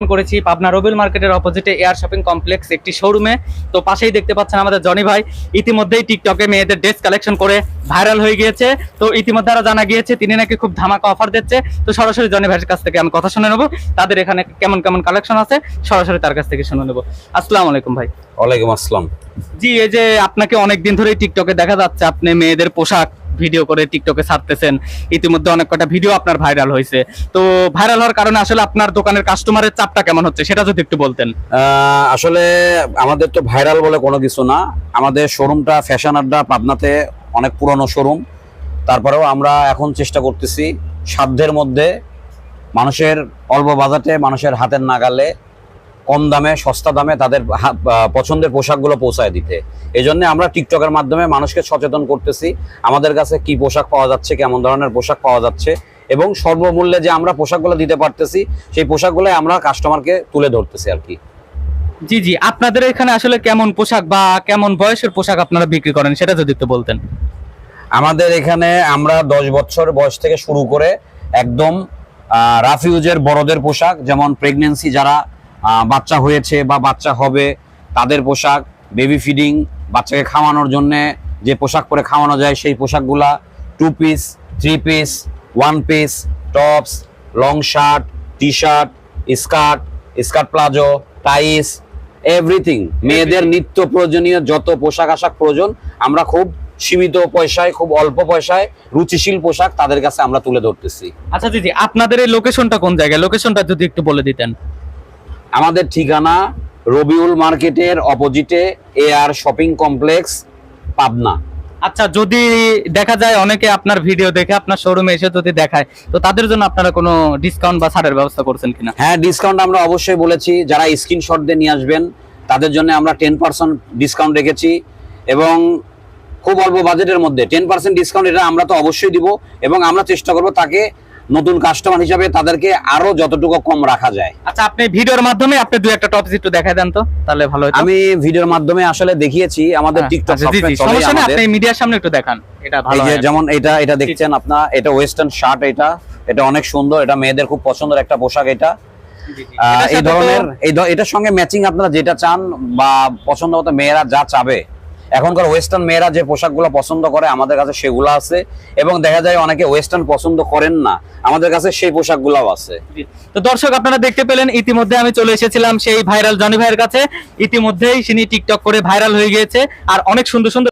করেছি পাবনা রবিউল মার্কেটের অপোজিটে এয়ার শপিং কমপ্লেক্স একটি শোরুমে। তো পাশেই দেখতে পাচ্ছেন আমাদের জনি ভাই ইতিমধ্যেই টিকটকে মেয়েদের ড্রেস কালেকশন করে ভাইরাল হয়ে গিয়েছে। তো ইতিমধ্যে আরো জানা গিয়েছে তিনি নাকি খুব ধামাকা অফার দিচ্ছে। তো সরাসরি জনি ভাইয়ের কাছ থেকে আমি কথা শুনে নেবো, তাদের এখানে কেমন কেমন কালেকশন আছে সরাসরি তার কাছ থেকে শুনে নেবো। আসসালামু আলাইকুম ভাই। ওয়ালাইকুম আসসালাম। জি, এই যে আপনাকে অনেকদিন ধরেই টিকটকে দেখা যাচ্ছে আপনি মেয়েদের পোশাক ভিডিও করে টিকটকে ছাড়তেছেন, ইতিমধ্যে অনেক কটা ভিডিও আপনার ভাইরাল হয়েছে। তো ভাইরাল হওয়ার কারণে আসলে আপনার দোকানের কাস্টমারের চাপটা কেমন হচ্ছে সেটা যদি একটু বলতেন। আসলে আমাদের তো ভাইরাল বলে কোনো কিছু না, আমাদের শোরুমটা ফ্যাশন আড্ডা পাবনাতে অনেক পুরনো শোরুম। তারপরেও আমরা এখন চেষ্টা করতেছি সাধ্যের মধ্যে মানুষের অল্প বাজেটে, মানুষের হাতের নাগালে, কম দামে, সস্তা দামে তাদের পছন্দের পোশাকগুলো পৌঁছায় দিতে। এই জন্য আমরা টিকটকের মাধ্যমে মানুষকে সচেতন করতেছি আমাদের কাছে কি পোশাক পাওয়া যাচ্ছে, কেমন ধরনের পোশাক পাওয়া যাচ্ছে, এবং সর্বমূল্যে যে আমরা পোশাকগুলো দিতে পারতেছি সেই পোশাকগুলো আমরা কাস্টমারকে তুলে ধরতেছি আর কি। জি জি, আপনাদের এখানে আসলে কেমন পোশাক বা কেমন বয়সের পোশাক আপনারা বিক্রি করেন সেটা যদি একটু বলতেন। আমাদের এখানে আমরা 10 বছর বয়স থেকে শুরু করে একদম রাফিউজের বড়দের পোশাক, যেমন প্রেগনেন্সি যারা বাচ্চা হয়েছে বা বাচ্চা হবে তাদের পোশাক, বেবি ফিডিং, বাচ্চাকে খাওয়ানোর জন্য যে পোশাক পরে খাওয়ানো যায় সেই পোশাকগুলা, 2 piece, 3 piece, 1 piece, tops, long shirt, T shirt, skirt, skirt palazzo, ties, everything. মেয়েদের নিত্য প্রয়োজনীয় যত পোশাক আশাক প্রয়োজন আমরা খুব সীমিত পয়সায়, খুব অল্প পয়সায় রুচিশীল পোশাক তাদের কাছে আমরা তুলে ধরতেছি। আচ্ছা জি জি, আপনাদের এই লোকেশনটা কোন জায়গায়, লোকেশনটা যদি একটু বলে দিতেন। আমাদের ঠিকানা রবিউল মার্কেটের অপোজিটে এয়ার শপিং কমপ্লেক্স, পাবনা। আচ্ছা, যদি দেখা যায় অনেকে আপনার ভিডিও দেখে আপনার শোরুমে এসে যদি দেখায়, তো তাদের জন্য আপনারা কোনো ডিসকাউন্ট বা ছাড়ের ব্যবস্থা করছেন কিনা? হ্যাঁ, ডিসকাউন্ট আমরা অবশ্যই বলেছি, যারা স্ক্রিনশট দিয়ে নিয়ে আসবেন তাদের জন্য আমরা 10% ডিসকাউন্ট রেখেছি, এবং খুব অল্প বাজেটের মধ্যে 10% ডিসকাউন্ট এটা আমরা তো অবশ্যই দিব, এবং আমরা চেষ্টা করব তাকে নতুন কাস্টমার হিসাবে তাদেরকে আরো যতটুকু কম রাখা যায়। আচ্ছা, আপনি ভিডিওর মাধ্যমে আপনি দুই একটা টপস একটু দেখায় দেন তো, তাহলে ভালো হতো। আমি ভিডিওর মাধ্যমে আসলে দেখিয়েছি আমাদের টিকটক আচ্ছা, জি জি, সবসময় চলে সমস্যা নেই, আমাদের। আপনি মিডিয়ার সামনে একটু দেখান, এটা ভালো এই যে হয়। যেমন এটা দেখছেন আপনার, এটা ওয়েস্টার্ন শার্ট, এটা অনেক সুন্দর, এটা মেয়েদের খুব পছন্দের একটা পোশাক। এটা জি, জি। এই ধরনের এটার সঙ্গে ম্যাচিং আপনারা যেটা চান বা পছন্দ মতো মেয়েরা যা চাবে, এখনকার ওয়েস্টার্ন মেয়েরা যে পোশাকগুলো পছন্দ করে আমাদের কাছে সেগুলো আছে, এবং দেখা যায় অনেকে ওয়েস্টার্ন পছন্দ করেন না, আমাদের কাছে সেই পোশাকগুলোও আছে। তো দর্শক, আপনারা দেখতে পেলেন ইতিমধ্যে আমি চলে এসেছিলাম সেই ভাইরাল জনি ভাইয়ের কাছে। ইতিমধ্যেই তিনি টিকটক করে ভাইরাল হয়ে গিয়েছে আর অনেক সুন্দর সুন্দর